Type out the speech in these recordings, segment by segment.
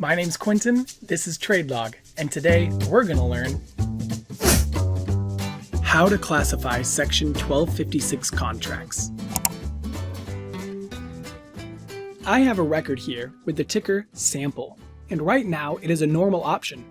My name's Quinton, this is TradeLog, and today we're going to learn how to classify Section 1256 contracts. I have a record here with the ticker sample, and right now it is a normal option.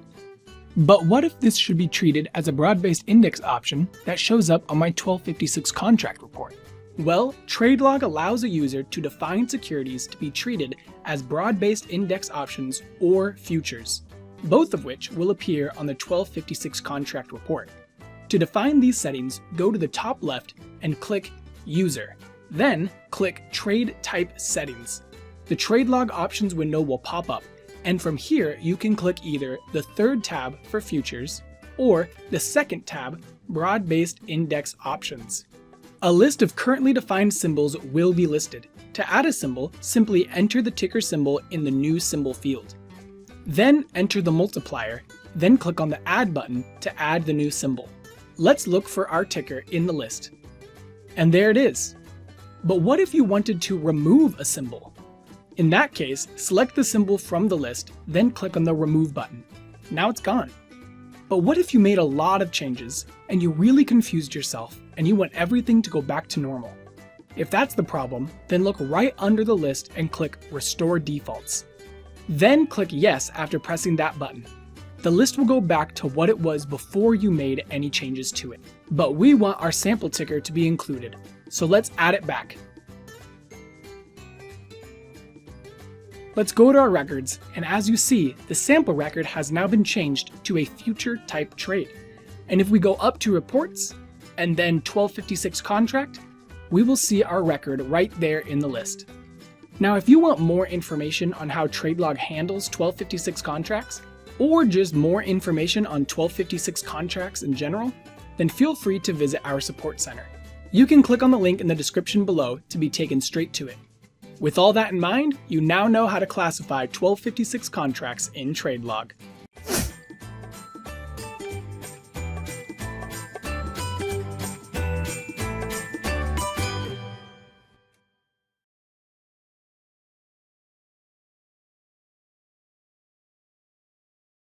But what if this should be treated as a broad-based index option that shows up on my 1256 contract report? Well, TradeLog allows a user to define securities to be treated as broad-based index options or futures, both of which will appear on the 1256 contract report. To define these settings, go to the top left and click User. Then click Trade Type Settings. The TradeLog options window will pop up, and from here you can click either the third tab for futures or the second tab, Broad-Based Index Options. A list of currently defined symbols will be listed. To add a symbol, simply enter the ticker symbol in the New Symbol field. Then enter the multiplier, then click on the Add button to add the new symbol. Let's look for our ticker in the list. And there it is. But what if you wanted to remove a symbol? In that case, select the symbol from the list, then click on the Remove button. Now it's gone. But what if you made a lot of changes and you really confused yourself and you want everything to go back to normal? If that's the problem, then look right under the list and click Restore Defaults. Then click Yes after pressing that button. The list will go back to what it was before you made any changes to it. But we want our sample ticker to be included, so let's add it back. Let's go to our records, and as you see, the sample record has now been changed to a future type trade. And if we go up to Reports, and then 1256 Contract, we will see our record right there in the list. Now if you want more information on how TradeLog handles 1256 contracts, or just more information on 1256 contracts in general, then feel free to visit our support center. You can click on the link in the description below to be taken straight to it. With all that in mind, you now know how to classify 1256 contracts in TradeLog.